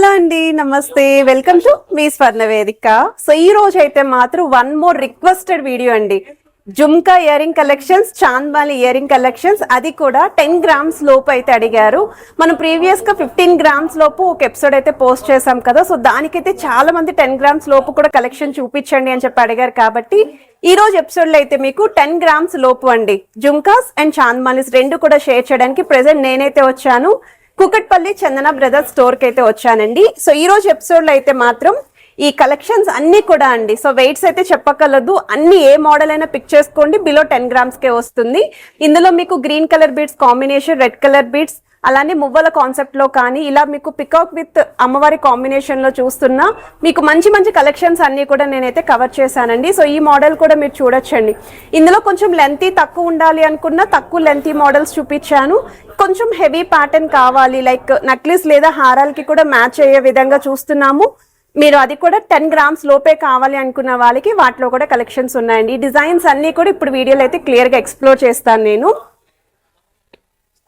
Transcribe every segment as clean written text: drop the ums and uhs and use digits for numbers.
Hello అండి, నమస్తే. Welcome to me స్వర్ణ వేదిక. సో ఈ రోజు అయితే మాత్రం వన్ మోర్ రిక్వెస్టెడ్ వీడియో అండి. Jhumka earring collections, chandbali earring collections, అది కూడా 10 గ్రామ్స్ లోపు అయితే అడిగారు. మనం ప్రీవియస్ గా 15 గ్రామ్స్ లోపు ఒక ఎపిసోడ్ అయితే పోస్ట్ చేసాం కదా. సో దానికైతే చాలా మంది 10 గ్రామ్స్ లోపు కూడా కలెక్షన్ చూపించండి అని చెప్పి అడిగారు. కాబట్టి ఈ రోజు ఎపిసోడ్ లో అయితే మీకు 10 గ్రామ్స్ లోపు అండి జుమ్కాస్ అండ్ చాంద్బాలిస్ రెండు కూడా షేర్ చేయడానికి ప్రెసెంట్ నేనైతే వచ్చాను. కుకట్పల్లి చందన బ్రదర్స్ స్టోర్ కి అయితే వచ్చానండి. సో ఈ రోజు ఎపిసోడ్ లో అయితే మాత్రం ఈ కలెక్షన్స్ అన్ని కూడా అండి, సో వెయిట్స్ అయితే చెప్పగలదు, అన్ని ఏ మోడల్ అయినా పిక్ చేసుకోండి, బిలో 10 గ్రామ్స్ కే వస్తుంది. ఇందులో మీకు green colour beads combination, red colour beads, అలానే మువ్వల కాన్సెప్ట్ లో కానీ ఇలా మీకు పికాక్ విత్ అమ్మవారి కాంబినేషన్ లో చూస్తున్నా మీకు మంచి మంచి కలెక్షన్స్ అన్ని కూడా నేనైతే కవర్ చేశానండి. సో ఈ మోడల్ కూడా మీరు చూడొచ్చండి. ఇందులో కొంచెం లెంతీ తక్కువ ఉండాలి అనుకున్న తక్కువ లెంతీ మోడల్స్ చూపించాను. కొంచెం హెవీ ప్యాటర్న్ కావాలి, లైక్ నక్లీస్ లేదా హారాలకి కూడా మ్యాచ్ అయ్యే విధంగా చూస్తున్నాము. మీరు అది కూడా 10 గ్రామ్స్ లోపే కావాలి అనుకున్న వాళ్ళకి వాటిలో కూడా కలెక్షన్స్ ఉన్నాయండి. ఈ డిజైన్స్ అన్ని కూడా ఇప్పుడు వీడియోలో అయితే క్లియర్ గా ఎక్స్ప్లోర్ చేస్తాను నేను.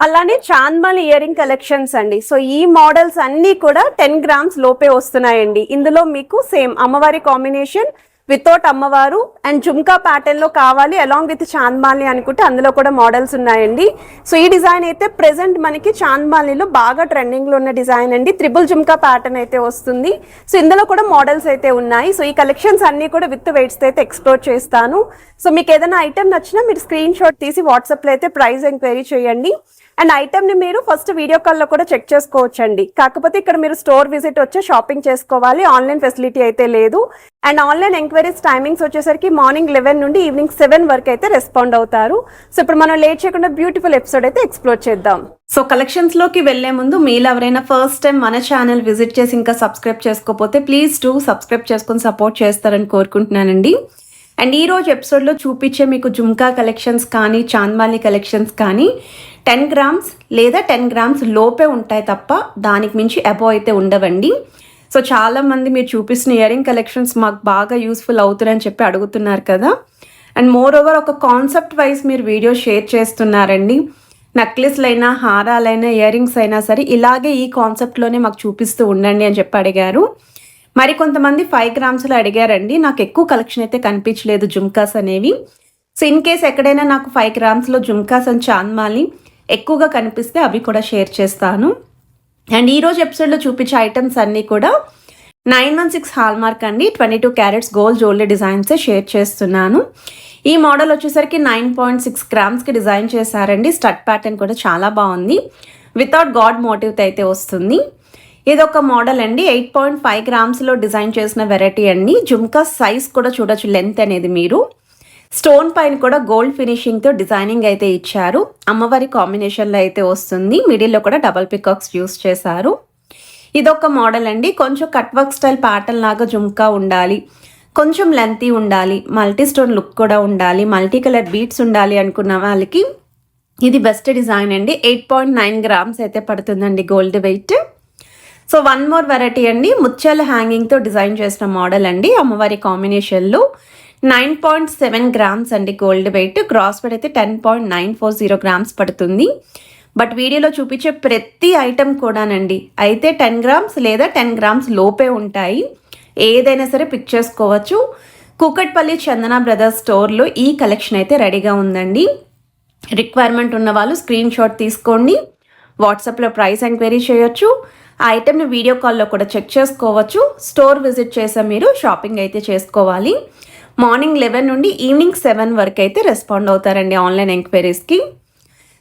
అలానే చాంద్బాలి ఇయరింగ్ కలెక్షన్స్ అండి. సో ఈ మోడల్స్ అన్ని కూడా 10 గ్రామ్స్ లోపే వస్తున్నాయండి. ఇందులో మీకు సేమ్ అమ్మవారి కాంబినేషన్ వితౌట్ అమ్మవారు అండ్ జుమ్కా ప్యాటర్న్ లో కావాలి అలాంగ్ విత్ చాంద్బాలి అనుకుంటే అందులో కూడా మోడల్స్ ఉన్నాయండి. సో ఈ డిజైన్ అయితే ప్రెసెంట్ మనకి చాంద్బాలిలో బాగా ట్రెండింగ్ లో ఉన్న డిజైన్ అండి. త్రిబుల్ జుమ్కా ప్యాటర్న్ అయితే వస్తుంది. సో ఇందులో కూడా మోడల్స్ అయితే ఉన్నాయి. సో ఈ కలెక్షన్స్ అన్ని కూడా విత్ వెయిట్స్ అయితే ఎక్స్ప్లోర్ చేస్తాను. సో మీకు ఏదైనా ఐటమ్ నచ్చినా మీరు స్క్రీన్ షాట్ తీసి వాట్సాప్ లో అయితే ప్రైస్ ఎంక్వైరీ చేయండి. అండ్ ఐటమ్ ని మీరు ఫస్ట్ వీడియో కాల్ లో కూడా చెక్ చేసుకోవచ్చండి. కాకపోతే ఇక్కడ మీరు స్టోర్ విజిట్ వచ్చి షాపింగ్ చేసుకోవాలి, ఆన్లైన్ ఫెసిలిటీ అయితే లేదు. అండ్ ఆన్లైన్ ఎంక్వైరీస్ టైమింగ్స్ వచ్చేసరికి మార్నింగ్ 11 నుండి ఈవినింగ్ 7 వరకు అయితే రెస్పాండ్ అవుతారు. సో ఇప్పుడు మనం లేట్ చేయకుండా బ్యూటిఫుల్ ఎపిసోడ్ అయితే ఎక్స్ప్లోర్ చేద్దాం. సో కలెక్షన్స్ లోకి వెళ్లే ముందు మీరు ఎవరైనా ఫస్ట్ టైం మన ఛానల్ విజిట్ చేసి ఇంకా సబ్స్క్రైబ్ చేసుకోకపోతే ప్లీజ్ టు సబ్స్క్రైబ్ చేసుకొని సపోర్ట్ చేస్తారని కోరుకుంటున్నానండి. అండ్ ఈ రోజు ఎపిసోడ్ లో చూపించే మీకు జుమ్కా కలెక్షన్స్ కానీ చాంద్బాలి కలెక్షన్స్ కానీ 10 గ్రామ్స్ లేదా 10 గ్రామ్స్ లోపే ఉంటాయి తప్ప దానికి మించి అబోవ్ అయితే ఉండవండి. సో చాలా మంది మీరు చూపిస్తున్న ఇయరింగ్ కలెక్షన్స్ మాకు బాగా యూస్ఫుల్ అవుతున్నారని చెప్పి అడుగుతున్నారు కదా. అండ్ మోర్ ఓవర్ ఒక కాన్సెప్ట్ వైజ్ మీరు వీడియో షేర్ చేస్తున్నారండి. నెక్లెస్లైనా హారాలైనా ఇయరింగ్స్ అయినా సరే ఇలాగే ఈ కాన్సెప్ట్లోనే మాకు చూపిస్తూ ఉండండి అని చెప్పి అడిగారు. మరి కొంతమంది 5 గ్రామ్స్లో అడిగారండి. నాకు ఎక్కువ కలెక్షన్ అయితే కనిపించలేదు జుమ్కాస్ అనేవి. సో ఇన్ కేస్ ఎక్కడైనా నాకు 5 గ్రామ్స్లో జుమ్కాస్ అండ్ చాంద్బాలి ఎక్కువగా కనిపిస్తే అవి కూడా షేర్ చేస్తాను. అండ్ ఈరోజు ఎపిసోడ్లో చూపించే ఐటమ్స్ అన్నీ కూడా 916 హాల్మార్క్ అండి, 22 క్యారెట్స్ గోల్డ్ జ్యువెలరీ డిజైన్సే షేర్ చేస్తున్నాను. ఈ మోడల్ వచ్చేసరికి 9.6 గ్రామ్స్కి డిజైన్ చేశారండి. స్టడ్ ప్యాటర్న్ కూడా చాలా బాగుంది, వితౌట్ గాడ్ మోటివ్తో అయితే వస్తుంది. ఇదొక మోడల్ అండి, 8.5 గ్రామ్స్లో డిజైన్ చేసిన వెరైటీ అండి. జుమ్కా సైజ్ కూడా చూడొచ్చు, లెంత్ అనేది మీరు. స్టోన్ పైన కూడా గోల్డ్ ఫినిషింగ్తో డిజైనింగ్ అయితే ఇచ్చారు. అమ్మవారి కాంబినేషన్లో అయితే వస్తుంది. మిడిల్లో కూడా డబల్ పికాక్స్ యూస్ చేశారు. ఇదొక మోడల్ అండి, కొంచెం కట్ వర్క్ స్టైల్ ప్యాటర్న్ లాగా జుమ్కా ఉండాలి, కొంచెం లెంతీ ఉండాలి, మల్టీ స్టోన్ లుక్ కూడా ఉండాలి, మల్టీ కలర్ బీట్స్ ఉండాలి అనుకున్న వాళ్ళకి ఇది బెస్ట్ డిజైన్ అండి. 8.9 గ్రామ్స్ అయితే పడుతుందండి gold weight. So one more variety అండి, ముత్యాల హ్యాంగింగ్తో డిజైన్ చేసిన మోడల్ అండి. అమ్మవారి కాంబినేషన్లో 9.7 గ్రామ్స్ అండి గోల్డ్ వెయిట్. గ్రాస్ వెయిట్ అయితే 10.940 గ్రామ్స్ పడుతుంది. బట్ వీడియోలో చూపించే ప్రతి ఐటమ్ కూడానండి అయితే 10 గ్రామ్స్ లేదా 10 గ్రామ్స్ లోపే ఉంటాయి. ఏదైనా సరే పిక్ చేసుకోవచ్చు. కూకట్పల్లి చందన బ్రదర్స్ స్టోర్లో ఈ కలెక్షన్ అయితే రెడీగా ఉందండి. రిక్వైర్మెంట్ ఉన్న వాళ్ళు స్క్రీన్ షాట్ తీసుకోండి, వాట్సాప్లో ప్రైస్ ఎంక్వైరీ చేయొచ్చు. ఆ ఐటమ్ని వీడియో కాల్లో కూడా చెక్ చేసుకోవచ్చు. స్టోర్ విజిట్ చేసే మీరు షాపింగ్ అయితే చేసుకోవాలి. మార్నింగ్ 11 నుండి ఈవినింగ్ 7 వరకు అయితే రెస్పాండ్ అవుతారండి ఆన్లైన్ ఎంక్వైరీస్కి.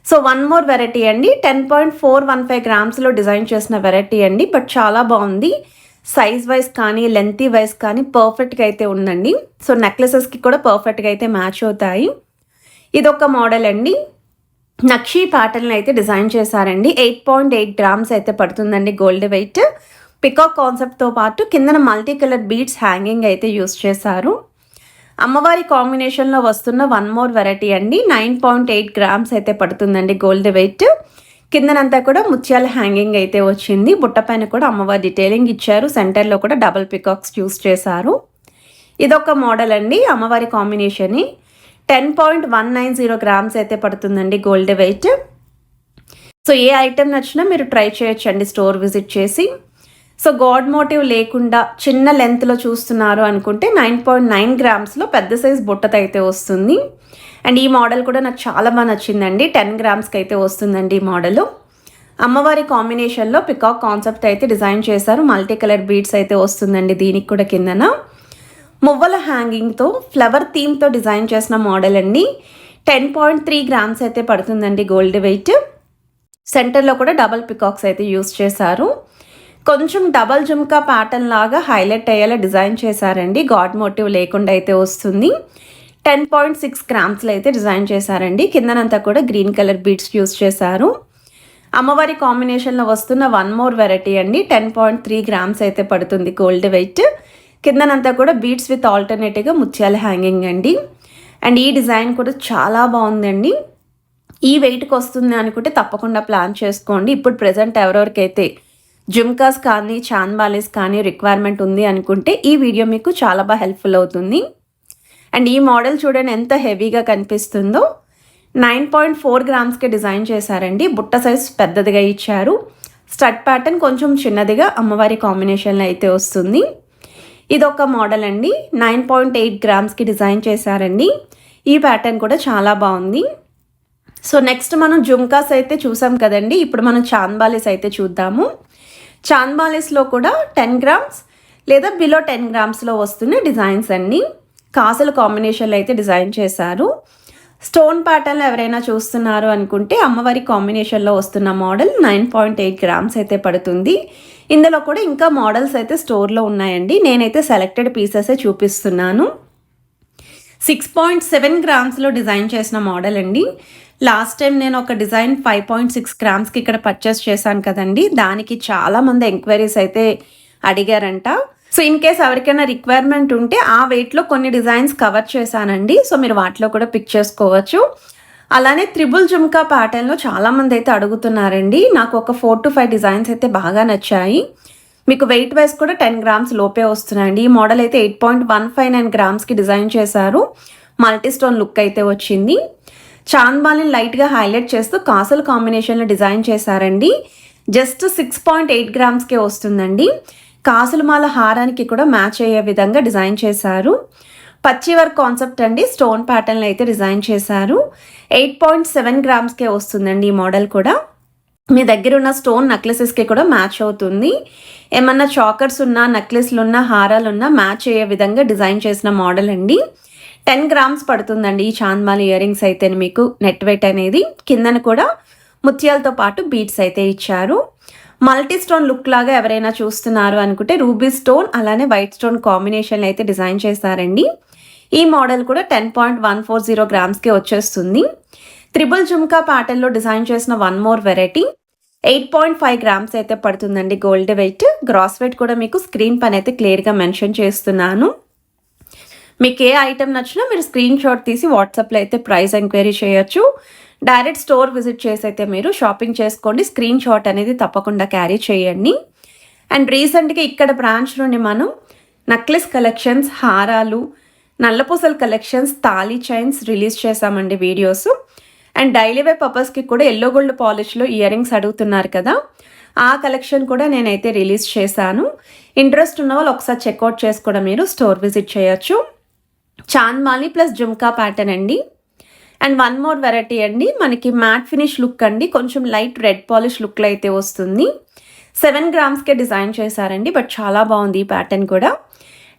సో వన్ మోర్ వెరైటీ అండి, 10.415 గ్రామ్స్లో డిజైన్ చేసిన వెరైటీ అండి. బట్ చాలా బాగుంది, సైజ్ వైజ్ కానీ లెంతీ వైజ్ కానీ పర్ఫెక్ట్గా అయితే ఉందండి. సో నెక్లెసెస్కి కూడా పర్ఫెక్ట్గా అయితే మ్యాచ్ అవుతాయి. ఇదొక మోడల్ అండి, నక్షీ ప్యాటర్న్ అయితే డిజైన్ చేశారండి. 8.8 గ్రామ్స్ అయితే పడుతుందండి గోల్డ్ వెయిట్. పికాక్ కాన్సెప్ట్తో పాటు కిందన మల్టీ కలర్ బీడ్స్ హ్యాంగింగ్ అయితే యూస్ చేశారు. అమ్మవారి కాంబినేషన్లో వస్తున్న వన్ మోర్ వెరైటీ అండి, 9.8 గ్రామ్స్ అయితే పడుతుందండి గోల్డ్ వెయిట్. కిందనంతా కూడా ముత్యాల హ్యాంగింగ్ అయితే వచ్చింది. బుట్ట పైన కూడా అమ్మవారి డీటెయిలింగ్ ఇచ్చారు. సెంటర్లో కూడా డబల్ పికాక్స్ యూస్ చేశారు. ఇదొక మోడల్ అండి, అమ్మవారి కాంబినేషన్ 10.190 గ్రామ్స్ అయితే పడుతుందండి గోల్డ్ వెయిట్. సో ఏ ఐటెం నచ్చినా మీరు ట్రై చేయొచ్చండి స్టోర్ విజిట్ చేసి. సో గాడ్ మోటివ్ లేకుండా చిన్న లెంత్లో చూస్తున్నారు అనుకుంటే 9.9 గ్రామ్స్లో పెద్ద సైజ్ బుట్టతో అయితే వస్తుంది. అండ్ ఈ మోడల్ కూడా నాకు చాలా బాగా నచ్చిందండి. 10 గ్రామ్స్కి అయితే వస్తుందండి ఈ మోడలు. అమ్మవారి కాంబినేషన్లో పికాక్ కాన్సెప్ట్ అయితే డిజైన్ చేశారు. మల్టీ కలర్ బీడ్స్ అయితే వస్తుందండి దీనికి కూడా కిందన. మువ్వల హ్యాంగింగ్తో ఫ్లవర్ థీమ్తో డిజైన్ చేసిన మోడల్ అండి. 10.3 గ్రామ్స్ అయితే పడుతుందండి గోల్డ్ వెయిట్. సెంటర్లో కూడా డబల్ పికాక్స్ అయితే యూస్ చేశారు. కొంచెం డబల్ జుమ్కా ప్యాటర్న్ లాగా హైలైట్ అయ్యేలా డిజైన్ చేశారండి. గాడ్ మోటివ్ లేకుండా అయితే వస్తుంది. 10.6 గ్రామ్స్లో అయితే డిజైన్ చేశారండి. కిందనంతా కూడా గ్రీన్ కలర్ బీడ్స్ యూస్ చేశారు. అమ్మవారి కాంబినేషన్లో వస్తున్న వన్ మోర్ వెరైటీ అండి. 10.3 గ్రామ్స్ అయితే పడుతుంది గోల్డ్ వెయిట్. కిందనంతా కూడా బీడ్స్ విత్ ఆల్టర్నేటివ్గా ముత్యాల హ్యాంగింగ్ అండి. అండ్ ఈ డిజైన్ కూడా చాలా బాగుందండి. ఈ వెయిట్కి వస్తుంది అనుకుంటే తప్పకుండా ప్లాన్ చేసుకోండి. ఇప్పుడు ప్రజెంట్ ఎవరెవరికైతే జుమ్కాస్ కానీ చాన్బాలీస్ కానీ రిక్వైర్మెంట్ ఉంది అనుకుంటే ఈ వీడియో మీకు చాలా బాగా హెల్ప్ఫుల్ అవుతుంది. అండ్ ఈ మోడల్ చూడండి ఎంత హెవీగా కనిపిస్తుందో. 9.4 గ్రామ్స్కి డిజైన్ చేశారండి. బుట్ట సైజ్ పెద్దదిగా ఇచ్చారు. స్టడ్ ప్యాటర్న్ కొంచెం చిన్నదిగా అమ్మవారి కాంబినేషన్లో అయితే వస్తుంది. ఇదొక మోడల్ అండి. 9.8 గ్రామ్స్కి డిజైన్ చేశారండి. ఈ ప్యాటర్న్ కూడా చాలా బాగుంది. సో నెక్స్ట్ మనం జుమ్కాస్ అయితే చూసాం కదండి. ఇప్పుడు మనం చాన్బాలీస్ అయితే చూద్దాము. చాన్బాలీస్లో కూడా 10 గ్రామ్స్ లేదా బిలో 10 గ్రామ్స్లో వస్తున్న డిజైన్స్ అన్నీ కాసుల కాంబినేషన్లో అయితే డిజైన్ చేశారు. స్టోన్ ప్యాటర్న్లో ఎవరైనా చూస్తున్నారు అనుకుంటే అమ్మవారి కాంబినేషన్లో వస్తున్న మోడల్ 9.8 గ్రామ్స్ అయితే పడుతుంది. ఇందులో కూడా ఇంకా మోడల్స్ అయితే స్టోర్లో ఉన్నాయండి. నేనైతే సెలెక్టెడ్ పీసెసే చూపిస్తున్నాను. 6.7 గ్రామ్స్లో డిజైన్ చేసిన మోడల్ అండి. లాస్ట్ టైం నేను ఒక డిజైన్ 5.6 గ్రామ్స్కి ఇక్కడ పర్చేస్ చేశాను కదండి. దానికి చాలామంది ఎంక్వైరీస్ అయితే అడిగారంట. సో ఇన్ కేస్ ఎవరికైనా రిక్వైర్మెంట్ ఉంటే ఆ వెయిట్లో కొన్ని డిజైన్స్ కవర్ చేశానండి. సో మీరు వాటిలో కూడా పిక్ చేసుకోవచ్చు. అలానే త్రిబుల్ జుమ్కా ప్యాటర్న్లో చాలామంది అయితే అడుగుతున్నారండి. నాకు ఒక 4 to 5 డిజైన్స్ అయితే బాగా నచ్చాయి. మీకు వెయిట్ వైజ్ కూడా 10 గ్రామ్స్ లోపే వస్తున్నాయండి. ఈ మోడల్ అయితే 8.159 గ్రామ్స్కి డిజైన్ చేశారు. మల్టీ స్టోన్ లుక్ అయితే వచ్చింది. చాన్బాలిని లైట్గా హైలైట్ చేస్తూ కాసుల కాంబినేషన్లో డిజైన్ చేశారండి. జస్ట్ 6.8 గ్రామ్స్కే వస్తుందండి. కాసుల మాల హారానికి కూడా మ్యాచ్ అయ్యే విధంగా డిజైన్ చేశారు. పచ్చి వర్క్ కాన్సెప్ట్ అండి. స్టోన్ ప్యాటర్న్లో అయితే డిజైన్ చేశారు. 8.7 గ్రామ్స్కే వస్తుందండి ఈ మోడల్ కూడా. మీ దగ్గర ఉన్న స్టోన్ నెక్లెసెస్కి కూడా మ్యాచ్ అవుతుంది. ఏమన్నా చాకర్స్ ఉన్నా నెక్లెస్లు ఉన్నా హారాలు ఉన్నా మ్యాచ్ అయ్యే విధంగా డిజైన్ చేసిన మోడల్ అండి. 10 గ్రామ్స్ పడుతుందండి ఈ చాంద్మాలి ఇయర్ రింగ్స్ అయితే మీకు నెట్ వెయిట్ అనేది. కిందన కూడా ముత్యాలతో పాటు బీడ్స్ అయితే ఇచ్చారు. మల్టీ స్టోన్ లుక్ లాగా ఎవరైనా చూస్తున్నారు అనుకుంటే రూబీ స్టోన్ అలానే వైట్ స్టోన్ కాంబినేషన్ అయితే డిజైన్ చేశారండి. ఈ మోడల్ కూడా 10.140 గ్రామ్స్కి వచ్చేస్తుంది. త్రిబుల్ జుమ్కా ప్యాటర్న్లో డిజైన్ చేసిన వన్ మోర్ వెరైటీ 8.5 గ్రామ్స్ అయితే పడుతుందండి గోల్డ్ వెయిట్. గ్రాస్ వెయిట్ కూడా మీకు స్క్రీన్ పైన అయితే క్లియర్గా మెన్షన్ చేస్తున్నాను. మీకు ఏ ఐటెం నచ్చినా మీరు స్క్రీన్ షాట్ తీసి వాట్సాప్లో అయితే ప్రైస్ ఎంక్వైరీ చేయొచ్చు. డైరెక్ట్ స్టోర్ విజిట్ చేసి అయితే మీరు షాపింగ్ చేసుకోండి. స్క్రీన్ షాట్ అనేది తప్పకుండా క్యారీ చేయండి. అండ్ రీసెంట్గా ఇక్కడ బ్రాంచ్ నుండి మనం నెక్లెస్ కలెక్షన్స్, హారాలు, నల్లపూసల కలెక్షన్స్, తాళీ చైన్స్ రిలీజ్ చేశామండి వీడియోస్. అండ్ డైలీ వే పర్పస్కి కూడా ఎల్లో గోల్డ్ పాలిష్లో ఇయర్ రింగ్స్ అడుగుతున్నారు కదా, ఆ కలెక్షన్ కూడా నేనైతే రిలీజ్ చేశాను. ఇంట్రెస్ట్ ఉన్న వాళ్ళు ఒకసారి చెక్అవుట్ చేసి కూడా మీరు స్టోర్ విజిట్ చేయొచ్చు. చాంద్మాలి ప్లస్ జుమ్కా ప్యాటర్న్ అండి. అండ్ వన్ మోర్ వెరైటీ అండి. మనకి మ్యాట్ ఫినిష్ లుక్ అండి. కొంచెం లైట్ రెడ్ పాలిష్ లుక్లో అయితే వస్తుంది. 7 గ్రామ్స్కే డిజైన్ చేశారండి. బట్ చాలా బాగుంది ఈ ప్యాటర్న్ కూడా.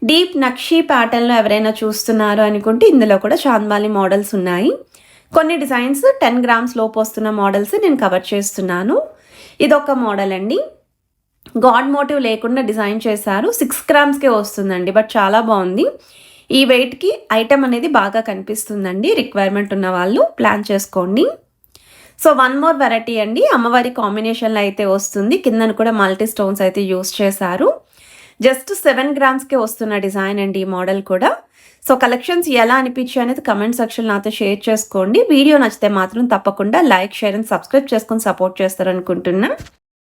డీప్ నక్షీ ప్యాటర్న్లో ఎవరైనా చూస్తున్నారు అనుకుంటే ఇందులో కూడా చాంద్మాలి మోడల్స్ ఉన్నాయి. కొన్ని డిజైన్స్ 10 గ్రామ్స్ లోపు వస్తున్న మోడల్స్ నేను కవర్ చేస్తున్నాను. ఇదొక మోడల్ అండి. గాడ్ మోటివ్ లేకుండా డిజైన్ చేశారు. 6 గ్రామ్స్కే వస్తుందండి. బట్ చాలా బాగుంది. ఈ వెయిట్కి ఐటమ్ అనేది బాగా కనిపిస్తుందండి. రిక్వైర్మెంట్ ఉన్న వాళ్ళు ప్లాన్ చేసుకోండి. సో వన్ మోర్ వెరైటీ అండి. అమ్మవారి కాంబినేషన్లో అయితే వస్తుంది. కిందన కూడా మల్టీ స్టోన్స్ అయితే యూస్ చేశారు. జస్ట్ 7 గ్రామ్స్కే వస్తున్న డిజైన్ అండి ఈ మోడల్ కూడా. సో కలెక్షన్స్ ఎలా అనిపించాయి అనేది కమెంట్ సెక్షన్ నాతో షేర్ చేసుకోండి. వీడియో నచ్చితే మాత్రం తప్పకుండా లైక్, షేర్ అండ్ సబ్స్క్రైబ్ చేసుకొని సపోర్ట్ చేస్తారనుకుంటున్నా.